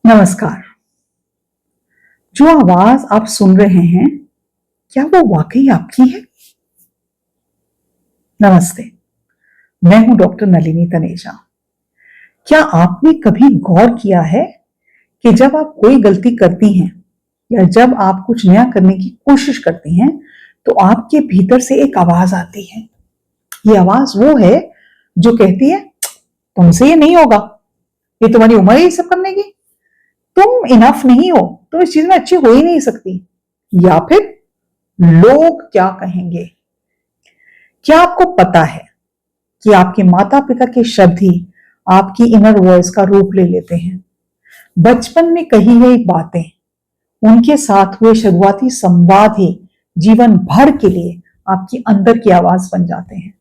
नमस्कार। जो आवाज आप सुन रहे हैं, क्या वो वाकई आपकी है? नमस्ते, मैं हूं डॉक्टर नलिनी तनेजा। क्या आपने कभी गौर किया है कि जब आप कोई गलती करती हैं या जब आप कुछ नया करने की कोशिश करती हैं, तो आपके भीतर से एक आवाज आती है। ये आवाज वो है जो कहती है, तुमसे ये नहीं होगा, ये तुम्हारी उम्र है ये सब करने की, तुम इनफ नहीं हो, तुम इस चीज में अच्छी हो ही नहीं सकती, या फिर लोग क्या कहेंगे। क्या आपको पता है कि आपके माता पिता के शब्द ही आपकी इनर वॉइस का रूप ले लेते हैं? बचपन में कही गई बातें, उनके साथ हुए शुरुआती संवाद ही जीवन भर के लिए आपकी अंदर की आवाज बन जाते हैं।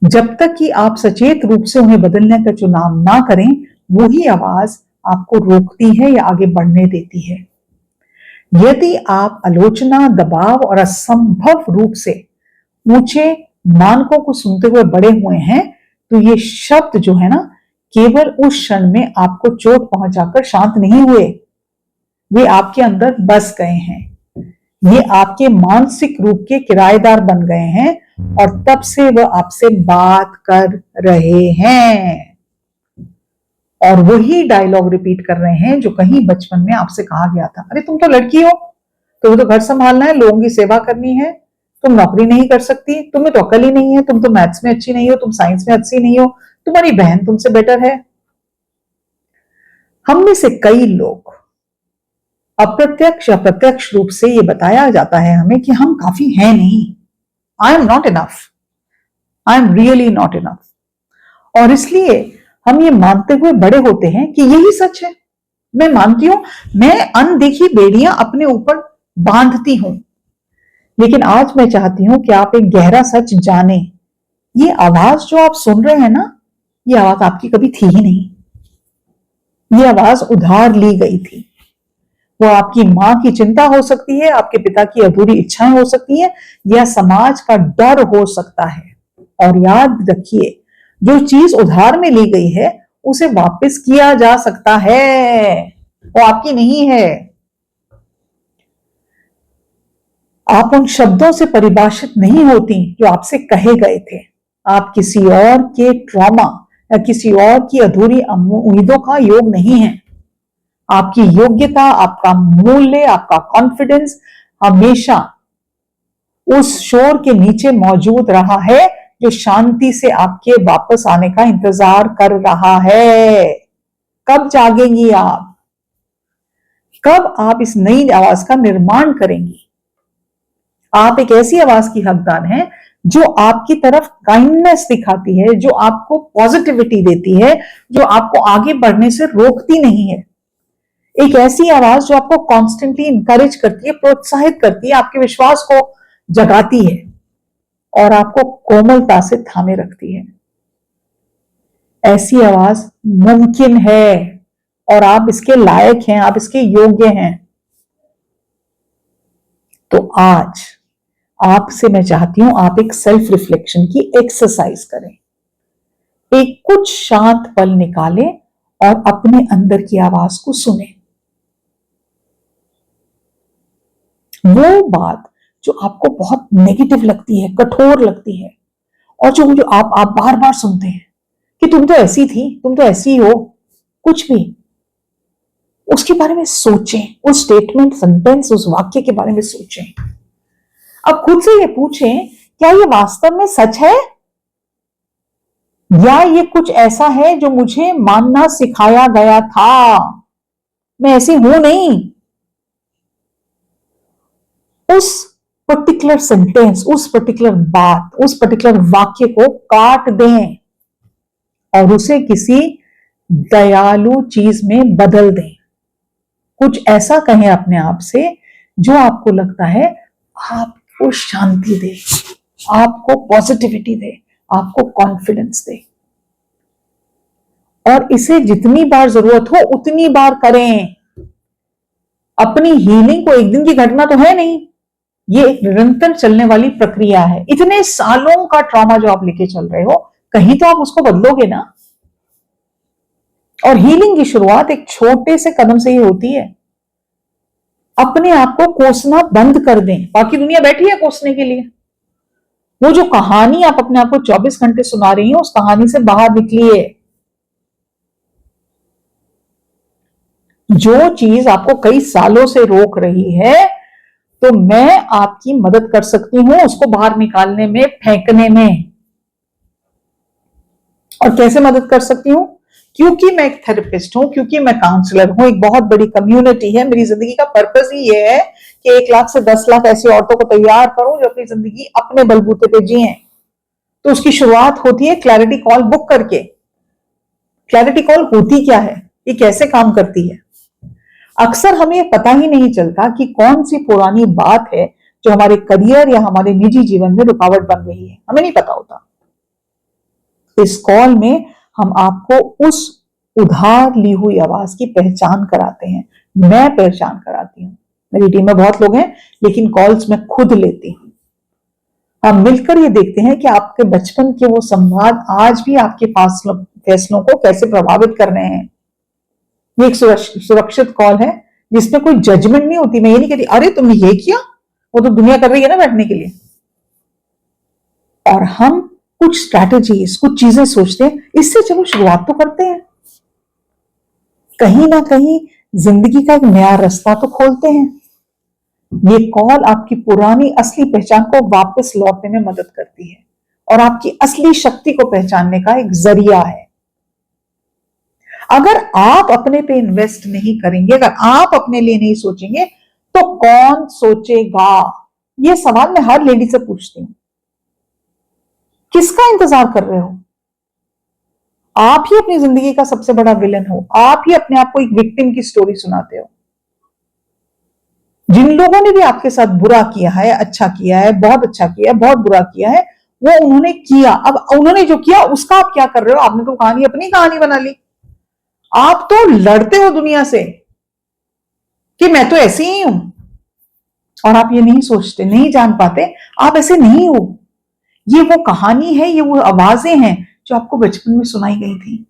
जब तक कि आप सचेत रूप से उन्हें बदलने का चुनाव ना करें, वही आवाज आपको रोकती है या आगे बढ़ने देती है। यदि आप आलोचना, दबाव और असंभव रूप से ऊंचे मानकों को सुनते हुए बड़े हुए हैं, तो ये शब्द जो है ना, केवल उस क्षण में आपको चोट पहुंचाकर शांत नहीं हुए, वे आपके अंदर बस गए हैं। ये आपके मानसिक रूप के किराएदार बन गए हैं और तब से वह आपसे बात कर रहे हैं और वही डायलॉग रिपीट कर रहे हैं जो कहीं बचपन में आपसे कहा गया था। अरे तुम तो लड़की हो, तुम्हें तो घर संभालना है, लोगों की सेवा करनी है, तुम नौकरी नहीं कर सकती, तुम्हें तो अकल ही नहीं है, तुम तो मैथ्स में अच्छी नहीं हो, तुम साइंस में अच्छी नहीं हो, तुम्हारी बहन तुमसे बेटर है। हम में से कई लोग अप्रत्यक्ष या प्रत्यक्ष रूप से ये बताया जाता है हमें कि हम काफी हैं नहीं, I am not enough, I am really not enough. और इसलिए हम ये मानते हुए बड़े होते हैं कि यही सच है। मैं मानती हूं, मैं अनदेखी बेड़ियां अपने ऊपर बांधती हूं, लेकिन आज मैं चाहती हूं कि आप एक गहरा सच जाने। ये आवाज जो आप सुन रहे हैं ना, ये आवाज आपकी कभी थी ही नहीं। ये आवाज उधार ली गई थी। वो आपकी मां की चिंता हो सकती है, आपके पिता की अधूरी इच्छाएं हो सकती है, या समाज का डर हो सकता है। और याद रखिए, जो चीज उधार में ली गई है उसे वापस किया जा सकता है, वो आपकी नहीं है। आप उन शब्दों से परिभाषित नहीं होती जो आपसे कहे गए थे। आप किसी और के ट्रॉमा या किसी और की अधूरी उम्मीदों का योग नहीं है। आपकी योग्यता, आपका मूल्य, आपका कॉन्फिडेंस हमेशा उस शोर के नीचे मौजूद रहा है जो शांति से आपके वापस आने का इंतजार कर रहा है। कब जागेंगी आप? कब आप इस नई आवाज का निर्माण करेंगी? आप एक ऐसी आवाज की हकदार हैं जो आपकी तरफ काइंडनेस दिखाती है, जो आपको पॉजिटिविटी देती है, जो आपको आगे बढ़ने से रोकती नहीं है। एक ऐसी आवाज जो आपको कॉन्स्टेंटली इंकरेज करती है, प्रोत्साहित करती है, आपके विश्वास को जगाती है और आपको कोमलता से थामे रखती है। ऐसी आवाज मुमकिन है और आप इसके लायक हैं, आप इसके योग्य हैं। तो आज आपसे मैं चाहती हूं, आप एक सेल्फ रिफ्लेक्शन की एक्सरसाइज करें। एक कुछ शांत पल निकालें और अपने अंदर की आवाज को सुनें। वो बात जो आपको बहुत नेगेटिव लगती है, कठोर लगती है, और जो आप बार बार सुनते हैं कि तुम तो ऐसी थी, तुम तो ऐसी हो, कुछ भी, उसके बारे में सोचें। उस स्टेटमेंट, सेंटेंस, उस वाक्य के बारे में सोचें। अब खुद से ये पूछें, क्या ये वास्तव में सच है या ये कुछ ऐसा है जो मुझे मानना सिखाया गया था? मैं ऐसी हूं नहीं। उस पर्टिकुलर सेंटेंस, उस पर्टिकुलर बात, उस पर्टिकुलर वाक्य को काट दें और उसे किसी दयालु चीज में बदल दें। कुछ ऐसा कहें अपने आप से जो आपको लगता है आपको शांति दे, आपको पॉजिटिविटी दे, आपको कॉन्फिडेंस दे। और इसे जितनी बार जरूरत हो उतनी बार करें। अपनी हीलिंग को एक दिन की घटना तो है नहीं, ये एक निरंतर चलने वाली प्रक्रिया है। इतने सालों का ट्रॉमा जो आप लेके चल रहे हो, कहीं तो आप उसको बदलोगे ना। और हीलिंग की शुरुआत एक छोटे से कदम से ही होती है। अपने आप को कोसना बंद कर दें, बाकी दुनिया बैठी है कोसने के लिए। वो जो कहानी आप अपने आप को 24 घंटे सुना रही हैं, उस कहानी से बाहर निकलिए। जो चीज आपको कई सालों से रोक रही है, तो मैं आपकी मदद कर सकती हूं उसको बाहर निकालने में, फेंकने में। और कैसे मदद कर सकती हूं? क्योंकि मैं एक थेरेपिस्ट हूं, क्योंकि मैं काउंसलर हूं, एक बहुत बड़ी कम्युनिटी है। मेरी जिंदगी का पर्पस ही ये है कि 1 लाख से 10 लाख ऐसी औरतों को तैयार करूं जो अपनी जिंदगी अपने बलबूते पे जिए। तो उसकी शुरुआत होती है क्लैरिटी कॉल बुक करके। क्लैरिटी कॉल होती क्या है, ये कैसे काम करती है? अक्सर हमें पता ही नहीं चलता कि कौन सी पुरानी बात है जो हमारे करियर या हमारे निजी जीवन में रुकावट बन रही है, हमें नहीं पता होता। इस कॉल में हम आपको उस उधार ली हुई आवाज की पहचान कराते हैं। मैं पहचान कराती हूँ, मेरी टीम में बहुत लोग हैं, लेकिन कॉल्स मैं खुद लेती हूँ। हम मिलकर ये देखते हैं कि आपके बचपन के वो संवाद आज भी आपके फैसलों को कैसे प्रभावित कर रहे हैं। ये एक सुरक्षित कॉल है जिसमें कोई जजमेंट नहीं होती। मैं ये नहीं कहती अरे तुमने ये किया, वो तो दुनिया कर रही है ना बैठने के लिए। और हम कुछ स्ट्रैटेजीज, कुछ चीजें सोचते हैं, इससे चलो शुरुआत तो करते हैं। कहीं ना कहीं जिंदगी का एक नया रास्ता तो खोलते हैं। ये कॉल आपकी पुरानी असली पहचान को वापस लौटने में मदद करती है और आपकी असली शक्ति को पहचानने का एक जरिया है। अगर आप अपने पे इन्वेस्ट नहीं करेंगे, अगर आप अपने लिए नहीं सोचेंगे, तो कौन सोचेगा? ये सवाल मैं हर लेडी से पूछती हूं। किसका इंतजार कर रहे हो? आप ही अपनी जिंदगी का सबसे बड़ा विलन हो। आप ही अपने आप को एक विक्टिम की स्टोरी सुनाते हो। जिन लोगों ने भी आपके साथ बुरा किया है, अच्छा किया है, बहुत अच्छा किया है, बहुत बुरा किया है, वो उन्होंने किया। अब उन्होंने जो किया उसका आप क्या कर रहे हो? आपने तो कहानी, अपनी कहानी बना ली। आप तो लड़ते हो दुनिया से कि मैं तो ऐसी ही हूं, और आप ये नहीं सोचते, नहीं जान पाते आप ऐसे नहीं हो। ये वो कहानी है, ये वो आवाजें हैं जो आपको बचपन में सुनाई गई थी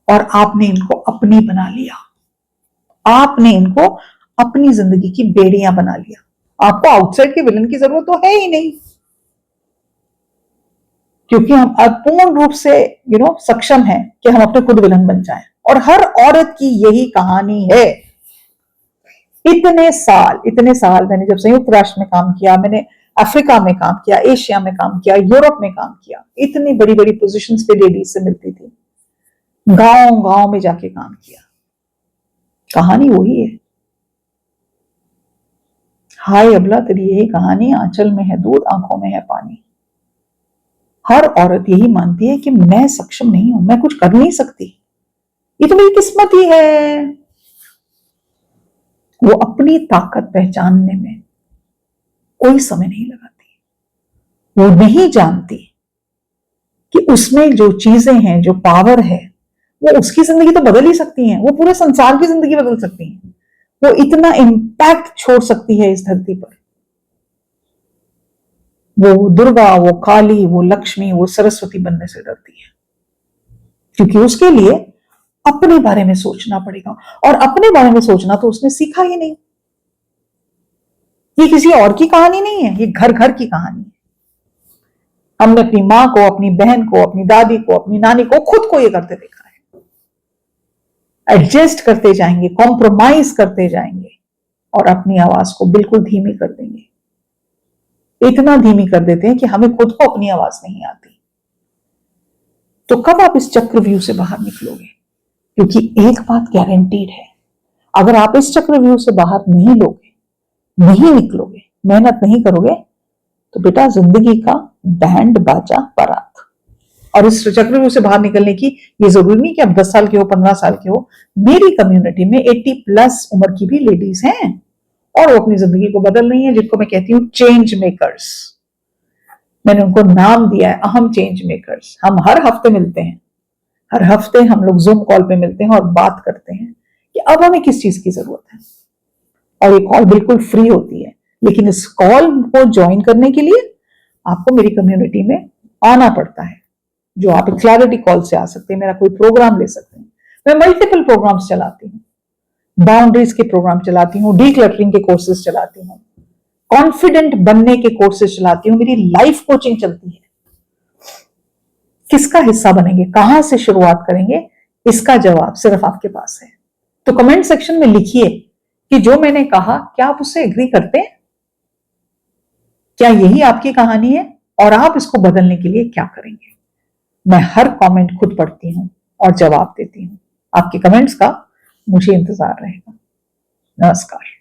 और आपने इनको अपनी बना लिया। आपने इनको अपनी जिंदगी की बेड़ियां बना लिया। आपको आउटसाइड के विलन की जरूरत तो है ही नहीं, क्योंकि हम अब पूर्ण रूप से सक्षम हैं कि हम अपने खुद विलन बन जाएं। और हर औरत की यही कहानी है। इतने साल मैंने जब संयुक्त राष्ट्र में काम किया, मैंने अफ्रीका में काम किया, एशिया में काम किया, यूरोप में काम किया, इतनी बड़ी बड़ी पोजीशंस पे लेडीज से मिलती थी, गांव गांव में जाके काम किया। कहानी वही है। हाय अबला तेरी यही कहानी, आंचल में है दूध, आंखों में है पानी। हर औरत यही मानती है कि मैं सक्षम नहीं हूं, मैं कुछ कर नहीं सकती, ये तो मेरी किस्मत ही है। वो अपनी ताकत पहचानने में कोई समय नहीं लगाती। वो नहीं जानती कि उसमें जो चीजें हैं, जो पावर है, वो उसकी जिंदगी तो बदल ही सकती हैं, वो पूरे संसार की जिंदगी बदल सकती हैं, वो इतना इंपैक्ट छोड़ सकती है इस धरती पर। वो दुर्गा, वो काली, वो लक्ष्मी, वो सरस्वती बनने से डरती है, क्योंकि उसके लिए अपने बारे में सोचना पड़ेगा। और अपने बारे में सोचना तो उसने सीखा ही नहीं। ये किसी और की कहानी नहीं है, ये घर घर की कहानी है। हमने अपनी मां को, अपनी बहन को, अपनी दादी को, अपनी नानी को, खुद को ये करते देखा है। एडजस्ट करते जाएंगे, कॉम्प्रोमाइज करते जाएंगे और अपनी आवाज को बिल्कुल धीमी कर देंगे। इतना धीमी कर देते हैं कि हमें खुद को अपनी आवाज नहीं आती। तो कब आप इस चक्रव्यूह से बाहर निकलोगे? क्योंकि एक बात गारंटीड है, अगर आप इस चक्रव्यूह से बाहर नहीं लोगे, नहीं निकलोगे, मेहनत नहीं करोगे, तो बेटा जिंदगी का बैंड बाजा बारात। और इस चक्रव्यूह से बाहर निकलने की ये जरूरी नहीं कि आप 10 साल के हो, 15 साल के हो। मेरी कम्युनिटी में 80+ उम्र की भी लेडीज हैं और वो अपनी जिंदगी को बदल रही हैं, जिनको मैं कहती हूँ चेंज मेकर्स। मैंने उनको नाम दिया है अहम चेंज मेकर्स। हम हर हफ्ते मिलते हैं, हर हफ्ते हम लोग जूम कॉल पे मिलते हैं और बात करते हैं कि अब हमें किस चीज की जरूरत है। और ये कॉल बिल्कुल फ्री होती है, लेकिन इस कॉल को ज्वाइन करने के लिए आपको मेरी कम्युनिटी में आना पड़ता है, जो आप क्लैरिटी कॉल से आ सकते हैं, मेरा कोई प्रोग्राम ले सकते हैं। मैं मल्टीपल प्रोग्राम्स चलाती हूँ, बाउंड्रीज के प्रोग्राम चलाती हूँ, डीक्लटरिंग के कोर्सेज चलाती हूँ, कॉन्फिडेंट बनने के कोर्सेज चलाती हूँ, मेरी लाइफ कोचिंग चलती है। किसका हिस्सा बनेंगे, कहां से शुरुआत करेंगे, इसका जवाब सिर्फ आपके पास है। तो कमेंट सेक्शन में लिखिए कि जो मैंने कहा क्या आप उससे एग्री करते हैं, क्या यही आपकी कहानी है और आप इसको बदलने के लिए क्या करेंगे। मैं हर कमेंट खुद पढ़ती हूं और जवाब देती हूं। आपके कमेंट्स का मुझे इंतजार रहेगा। नमस्कार।